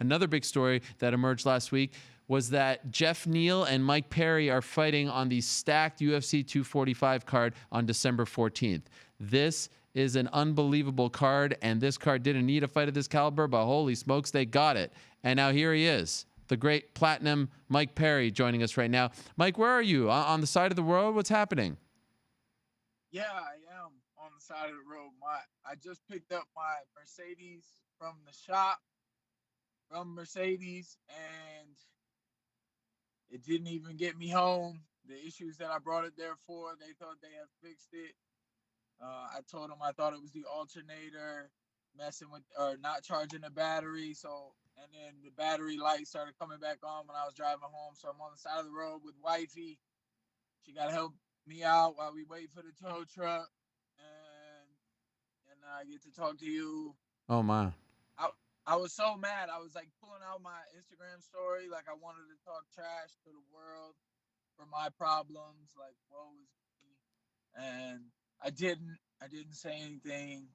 Another big story that emerged last week was that Geoff Neal and Mike Perry are fighting on the stacked UFC 245 card on December 14th. This is an unbelievable card, and this card didn't need a fight of this caliber, but holy smokes, they got it. And now here he is, the great platinum Mike Perry, joining us right now. Mike, where are you? On the side of the road? What's happening? Yeah, I am on the side of the road. I just picked up my Mercedes from the shop from Mercedes, and it didn't even get me home. The issues that I brought it there for, they thought they had fixed it. I told them I thought it was the alternator messing with or not charging the battery. So, and then the battery light started coming back on when I was driving home. So I'm on the side of the road with wifey. She got to help me out while we wait for the tow truck, and I get to talk to you. Oh, my. I I was so mad. I was like pulling out my Instagram story, like I wanted to talk trash to the world for my problems, like woe is me, and I didn't. I didn't say anything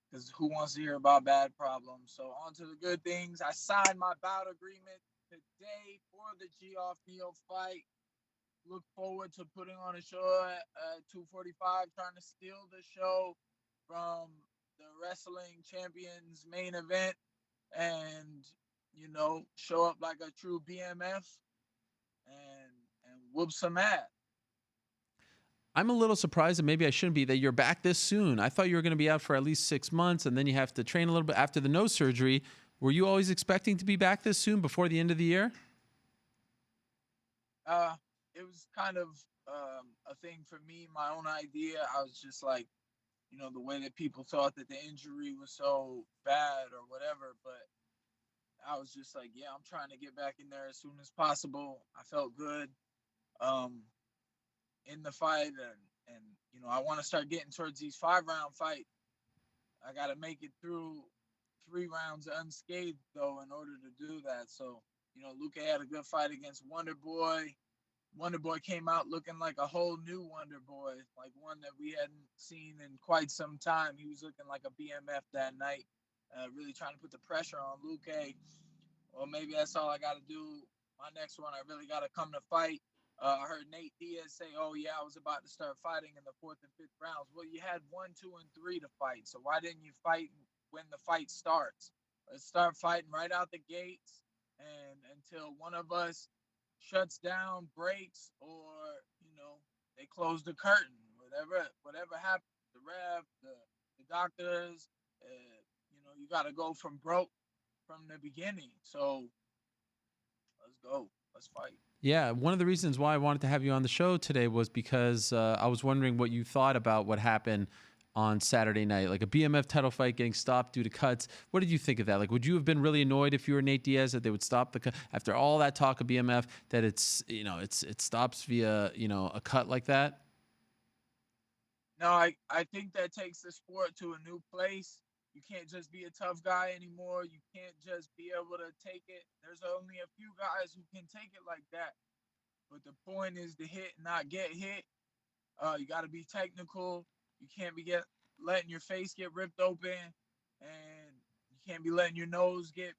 because who wants to hear about bad problems? So on to the good things. I signed my bout agreement today for the Geoff Neal fight. Look forward to putting on a show at 245, trying to steal the show from the wrestling champions main event and, show up like a true BMF and whoop some ass. I'm a little surprised, and maybe I shouldn't be, that you're back this soon. I thought you were going to be out for at least 6 months, and then you have to train a little bit after the nose surgery. Were you always expecting to be back this soon before the end of the year? Uh, it was kind of a thing for me, my own idea. I was just like, the way that people thought that the injury was so bad or whatever, but I was just like, yeah, I'm trying to get back in there as soon as possible. I felt good um, in the fight, and I want to start getting towards these 5 round fights. I got to make it through 3 rounds unscathed though in order to do that. So Luque had a good fight against Wonder Boy. Wonder Boy came out looking like a whole new Wonder Boy, like one that we hadn't seen in quite some time. He was looking like a BMF that night, really trying to put the pressure on Luque. Well, maybe that's all I got to do. My next one, I really got to come to fight. I heard Nate Diaz say, "Oh yeah, I was about to start fighting in the fourth and fifth rounds." Well, you had 1, 2, and 3 to fight, so why didn't you fight when the fight starts? Let's start fighting right out the gates, and until one of us shuts down, breaks, or they close the curtain. Whatever happens, the ref, the doctors, you got to go from broke from the beginning. So let's go. Let's fight. Yeah, one of the reasons why I wanted to have you on the show today was because I was wondering what you thought about what happened on Saturday night, like a BMF title fight getting stopped due to cuts. What did you think of that? Like, would you have been really annoyed if you were Nate Diaz that they would stop the cut after all that talk of BMF, that it stops via a cut like that? No, I think that takes the sport to a new place. You can't just be a tough guy anymore. You can't just be able to take it. There's only a few guys who can take it like that. But the point is to hit, not get hit. You got to be technical. You can't be letting your face get ripped open, and you can't be letting your nose get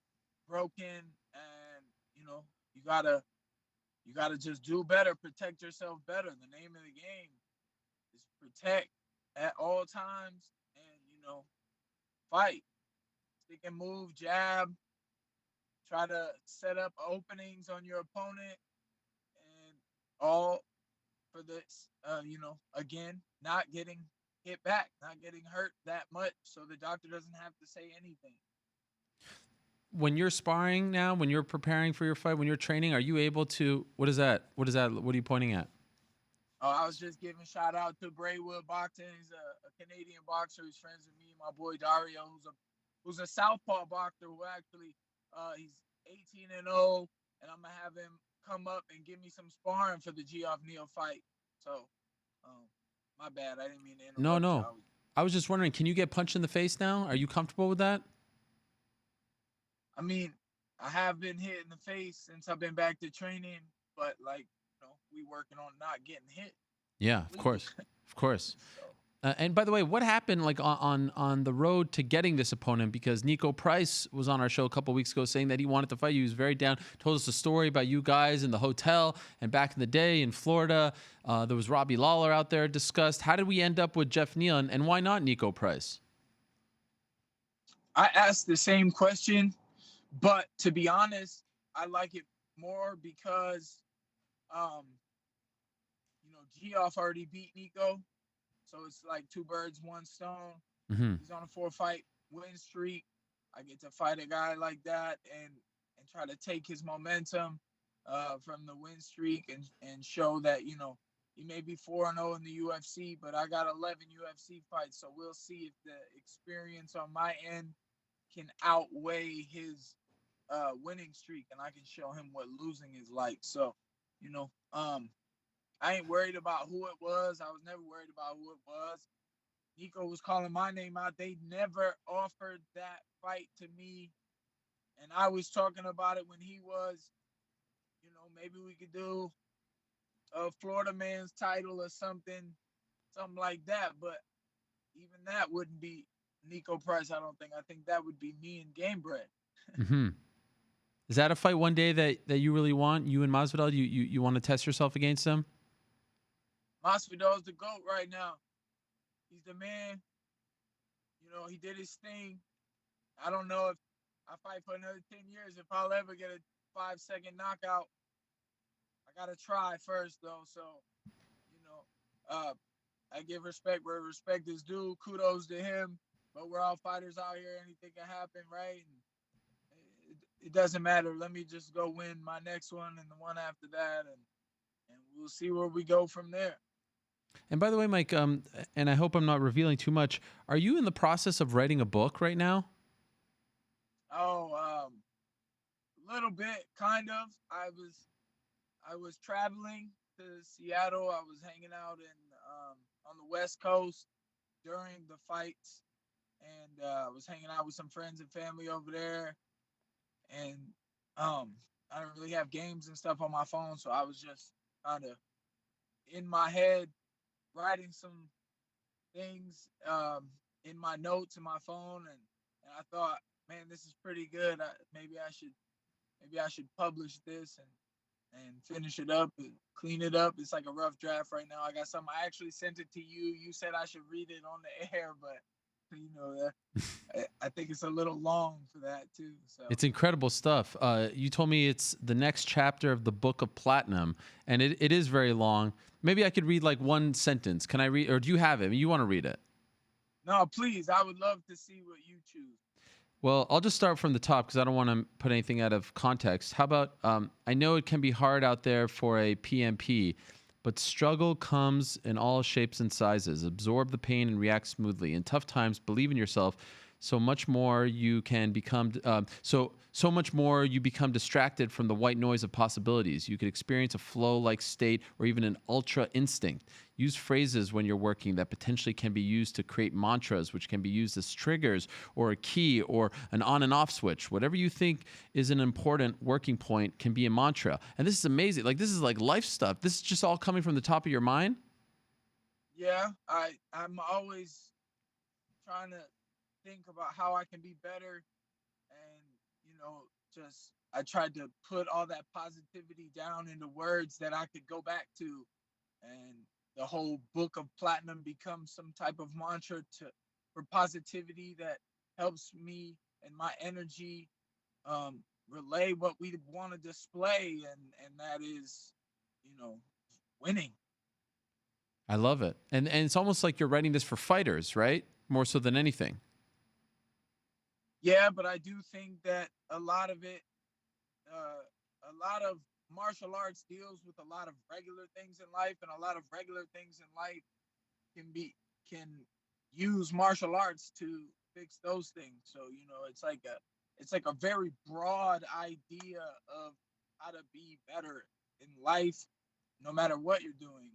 broken. And you gotta just do better, protect yourself better. The name of the game is protect at all times, and fight, stick and move, jab, try to set up openings on your opponent, and all for this, again, not getting hit back, not getting hurt that much, so the doctor doesn't have to say anything. When you're sparring now, when you're preparing for your fight, when you're training, are you able to? What is that? What is that? What are you pointing at? I was just giving shout out to Braywood Boxing. He's a Canadian boxer who's friends with me, my boy Dario, who's a southpaw boxer who actually he's 18-0, and I'm gonna have him come up and give me some sparring for the Geoff Neal fight. So, um, my bad, I didn't mean to No, interrupt you. no. I was just wondering, can you get punched in the face now? Are you comfortable with that? I mean, I have been hit in the face since I've been back to training, but we working on not getting hit Yeah, of completely. course. Of course. So. And by the way, what happened like on the road to getting this opponent? Because Nico Price was on our show a couple weeks ago saying that he wanted to fight you. He was very down. Told us a story about you guys in the hotel and back in the day in Florida. There was Robbie Lawler out there discussed. How did we end up with Geoff Neal, and why not Nico Price? I asked the same question, but to be honest, I like it more because, um, Geoff already beat Nico. So it's like two birds, one stone. Mm-hmm. He's on a 4-fight win streak. I get to fight a guy like that and try to take his momentum from the win streak and show that, he may be 4-0 in the UFC, but I got 11 UFC fights. So we'll see if the experience on my end can outweigh his winning streak, and I can show him what losing is like. So, I ain't worried about who it was. I was never worried about who it was. Nico was calling my name out. They never offered that fight to me. And I was talking about it when he was, maybe we could do a Florida man's title or something like that. But even that wouldn't be Nico Price, I don't think. I think that would be me and Gamebred. Mm-hmm. Is that a fight one day that you really want? You and Masvidal, you want to test yourself against them? Masvidal's the GOAT right now. He's the man. He did his thing. I don't know if I fight for another 10 years, if I'll ever get a 5-second knockout. I got to try first, though. So, I give respect where respect is due. Kudos to him. But we're all fighters out here. Anything can happen, right? And it doesn't matter. Let me just go win my next one and the one after that. And we'll see where we go from there. And by the way, Mike, and I hope I'm not revealing too much, are you in the process of writing a book right now? Oh, a little bit, kind of. I was traveling to Seattle. I was hanging out on the West Coast during the fights, and I was hanging out with some friends and family over there. And I don't really have games and stuff on my phone, so I was just kind of in my head writing some things in my notes in my phone, and I thought, man, this is pretty good. Maybe I should publish this and finish it up and clean it up. It's like a rough draft right now. I got something. I actually sent it to you. You said I should read it on the air, but I think it's a little long for that too. So it's incredible stuff. You told me it's the next chapter of the Book of Platinum, and it is very long. Maybe I could read like one sentence. Can I read, or do you have it? You want to read it? No, please. I would love to see what you choose. Well, I'll just start from the top because I don't want to put anything out of context. How about, I know it can be hard out there for a PMP, but struggle comes in all shapes and sizes. Absorb the pain and react smoothly. In tough times, believe in yourself. So much more you can become. So much more you become distracted from the white noise of possibilities. You could experience a flow-like state or even an ultra instinct. Use phrases when you're working that potentially can be used to create mantras, which can be used as triggers or a key or an on and off switch. Whatever you think is an important working point can be a mantra. And this is amazing. Like, this is like life stuff. This is just all coming from the top of your mind. Yeah, I'm always trying to think about how I can be better, and just I tried to put all that positivity down into words that I could go back to, and the whole Book of Platinum becomes some type of mantra for positivity that helps me and my energy relay what we want to display, and that is winning. I love it. And it's almost like you're writing this for fighters, right? More so than anything. Yeah, but I do think that a lot of it, a lot of martial arts deals with a lot of regular things in life, and a lot of regular things in life can use martial arts to fix those things. So it's like a very broad idea of how to be better in life, no matter what you're doing.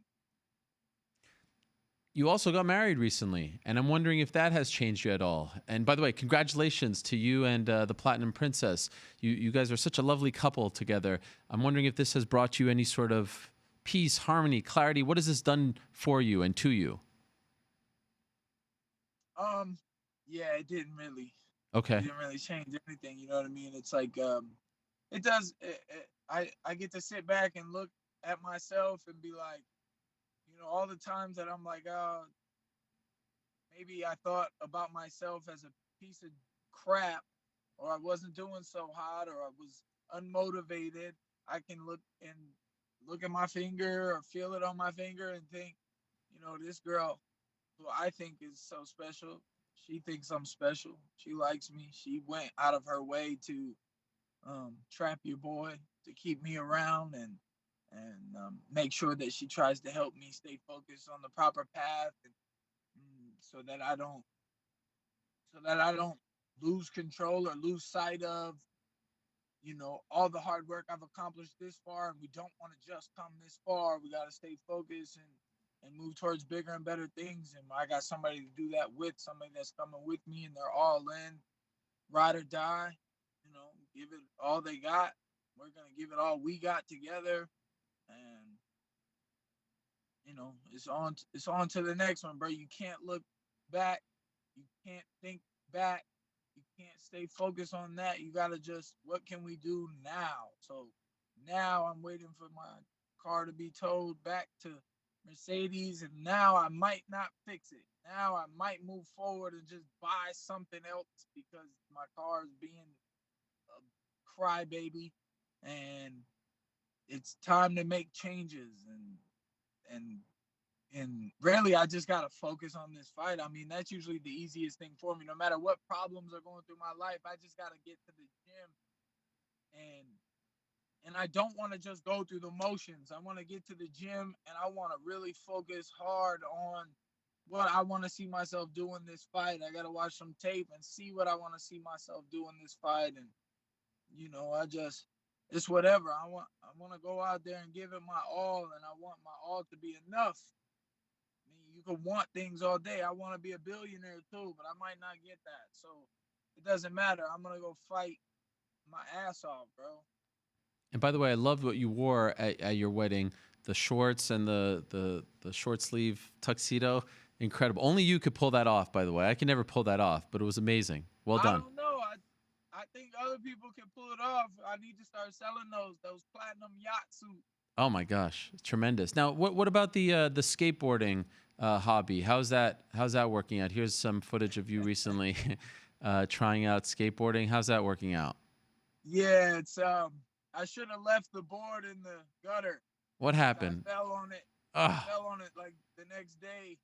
You also got married recently, and I'm wondering if that has changed you at all. And by the way, congratulations to you and the Platinum Princess. You guys are such a lovely couple together. I'm wondering if this has brought you any sort of peace, harmony, clarity. What has this done for you and to you? Um, yeah, it Okay. didn't really change anything. You know what I mean? It's like, it does. I get to sit back and look at myself and be like, all the times that I'm like, oh, maybe I thought about myself as a piece of crap, or I wasn't doing so hot, or I was unmotivated. I can look at my finger or feel it on my finger and think, this girl who I think is so special, she thinks I'm special. She likes me. She went out of her way to trap your boy, to keep me around, and make sure that she tries to help me stay focused on the proper path, and so that I don't lose control or lose sight of all the hard work I've accomplished this far, and we don't want to just come this far. We got to stay focused and move towards bigger and better things. And I got somebody to do that with, somebody that's coming with me, and they're all in, ride or die. Give it all they got. We're gonna give it all we got together, and it's on to the next one, bro. You can't look back. You can't think back. You can't stay focused on that. You gotta just, what can we do now? So now I'm waiting for my car to be towed back to Mercedes, and now I might not fix it. Now I might move forward and just buy something else because my car is being a crybaby, and it's time to make changes. And and really, I just gotta focus on this fight. I mean, that's usually the easiest thing for me. No matter what problems are going through my life, I just gotta get to the gym, and I don't want to just go through the motions. I want to get to the gym, and I want to really focus hard on what I want to see myself do in this fight. I gotta watch some tape and see what I want to see myself do in this fight, and I just, it's whatever. I want to go out there and give it my all, and I want my all to be enough. I mean, you can want things all day. I want to be a billionaire too, but I might not get that. So it doesn't matter. I'm gonna go fight my ass off, bro. And by the way, I loved what you wore at your wedding. The shorts and the short sleeve tuxedo. Incredible. Only you could pull that off, by the way. I can never pull that off, but it was amazing. Well I done. don't know. I think other people can pull it off. I need to start selling those platinum yacht suits. Oh my gosh, tremendous. Now, what about the skateboarding hobby? How's that working out? Here's some footage of you recently trying out skateboarding. How's that working out? Yeah, it's I should have left the board in the gutter What because I happened? fell on it. I Ah, fell on it like the next day,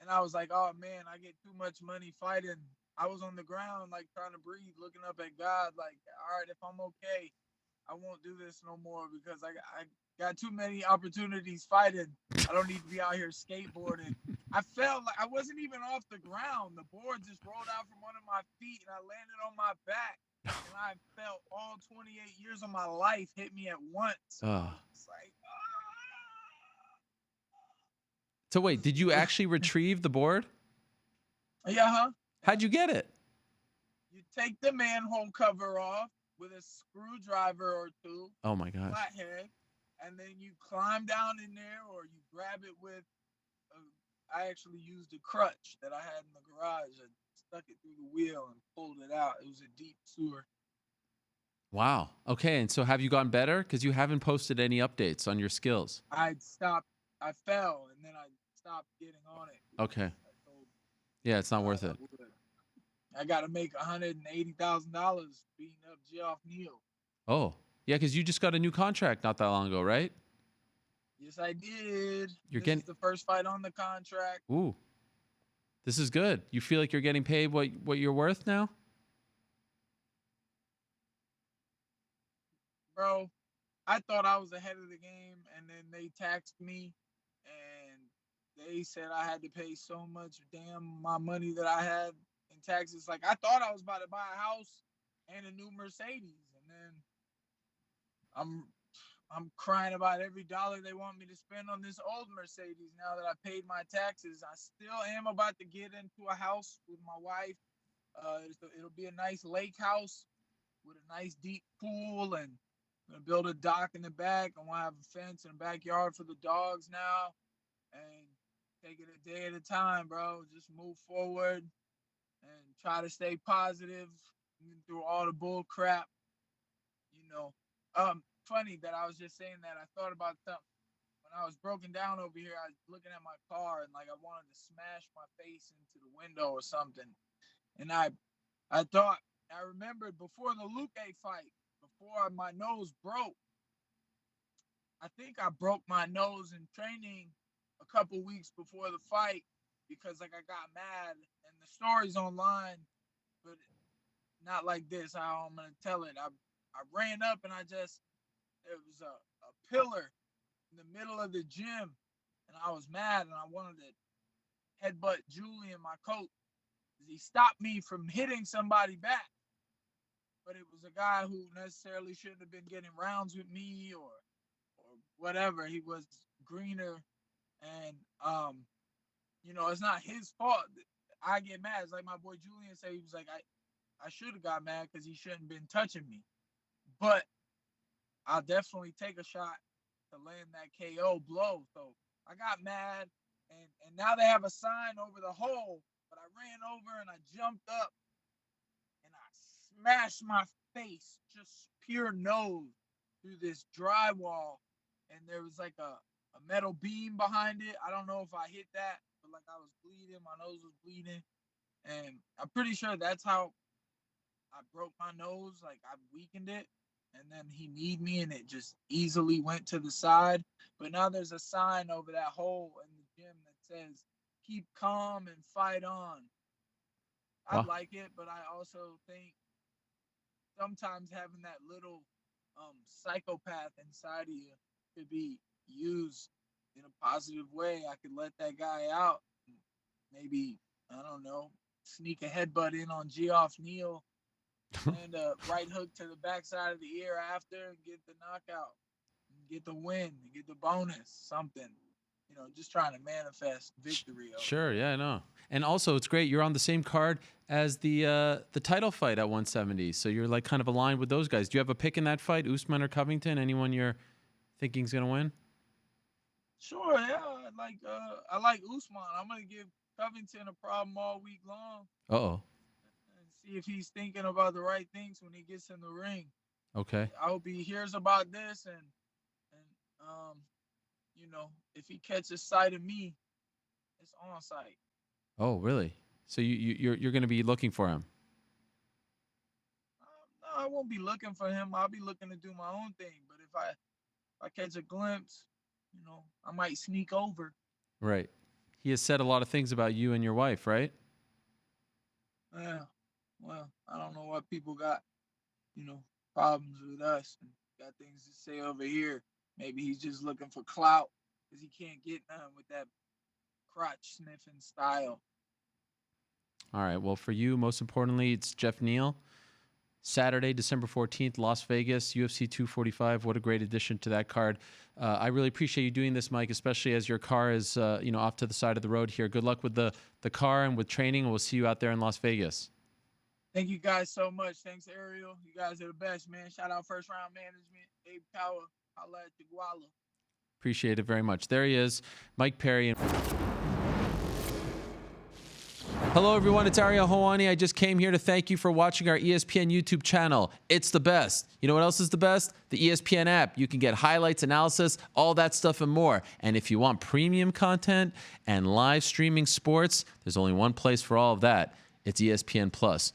and I was like, "Oh man, I get too much money fighting." I was on the ground, like trying to breathe, looking up at God, like, "All right, if I'm okay, I won't do this no more because I got too many opportunities fighting. I don't need to be out here skateboarding." I felt like I wasn't even off the ground. The board just rolled out from under my feet, and I landed on my back. And I felt all 28 years of my life hit me at once. And I was ah. just like, So wait, did you actually retrieve the board? yeah, huh? How'd you get it? You take the manhole cover off with a screwdriver or two, Oh my gosh. flathead, and then you climb down in there, or you grab it with I actually used a crutch that I had in the garage and stuck it through the wheel and pulled it out. It was a deep sewer. Wow. Okay, and so have you gotten better? Because you haven't posted any updates on your skills. I stopped. I fell, and then I stopped getting on it Okay. because I told Yeah, it's not God worth I it. would. I got to make $180,000 beating up Geoff Neal. Oh, yeah, because you just got a new contract not that long ago, right? Yes, I did. You're This getting. is the first fight on the contract, Ooh, this is good. You feel like you're getting paid what you're worth now? bro. I thought I was ahead of the game, and then they taxed me, and they said I had to pay so much damn my money that I had in taxes. Like, I thought I was about to buy a house and a new Mercedes, and then I'm I'm crying about every dollar they want me to spend on this old Mercedes now that I paid my taxes. I still am about to get into a house with my wife. It'll be a nice lake house with a nice deep pool, and I'm gonna build a dock in the back. I want to have a fence and a backyard for the dogs now, and take it a day at a time, bro. Just move forward. and try to stay positive through all the bull crap. You know, funny that I was just saying that. I thought about something when I was broken down over here. I was looking at my car and like I wanted to smash my face into the window or something. And I remembered before the Luque fight, before my nose broke. I think I broke my nose in training a couple weeks before the fight because like I got mad, and the story's online, but not like this. How I'm gonna tell it. I ran up and there was a pillar in the middle of the gym, and I was mad and I wanted to headbutt Julian, my coach. He stopped me from hitting somebody back, but it was a guy who necessarily shouldn't have been getting rounds with me or whatever. He was greener, and it's not his fault. I get mad. It's like my boy Julian said. He was like, I should have got mad because he shouldn't have been touching me, but I'll definitely take a shot to land that KO blow. So I got mad, and now they have a sign over the hole, but I ran over and I jumped up and I smashed my face, just pure nose, through this drywall, and there was like a metal beam behind it. I don't know if I hit that, but like I was bleeding, my nose was bleeding, and I'm pretty sure that's how I broke my nose. Like I weakened it, and then he kneed me, and it just easily went to the side. But now there's a sign over that hole in the gym that says, "Keep calm and fight on." I like it, but I also think sometimes having that little psychopath inside of you could be used in a positive way. I could let that guy out, maybe, I don't know, sneak a headbutt in on Geoff Neal and a right hook to the backside of the ear after and get the knockout, and get the win, and get the bonus, something. Just trying to manifest victory. Sure, yeah, I know. And also, it's great. You're on the same card as the title fight at 170, so you're like kind of aligned with those guys. Do you have a pick in that fight, Usman or Covington? Anyone you're thinking is gonna win? Sure, yeah. I like Usman. I'm gonna give Covington a problem all week long. Uh-oh. And see if he's thinking about the right things when he gets in the ring. Okay. I hope he hears about this and if he catches sight of me, it's on sight. Oh, really? So you're going to be looking for him? No, I won't be looking for him. I'll be looking to do my own thing. But if I catch a glimpse, I might sneak over. Right. He has said a lot of things about you and your wife, right? Yeah. Well, I don't know what people got, problems with us and got things to say over here. Maybe he's just looking for clout because he can't get none with that crotch sniffing style. All right. Well, for you, most importantly, it's Geoff Neal. Saturday, December 14th, Las Vegas, UFC 245. What a great addition to that card. I really appreciate you doing this, Mike, especially as your car is, off to the side of the road here. Good luck with the car and with training. We'll see you out there in Las Vegas. Thank you guys so much. Thanks, Ariel. You guys are the best, man. Shout out First Round Management, Abe Power. Holla at the Guala. Appreciate it very much. There he is, Mike Perry. Hello, everyone. It's Ariel Helwani. I just came here to thank you for watching our ESPN YouTube channel. It's the best. You know what else is the best? The ESPN app. You can get highlights, analysis, all that stuff and more. And if you want premium content and live streaming sports, there's only one place for all of that. It's ESPN Plus.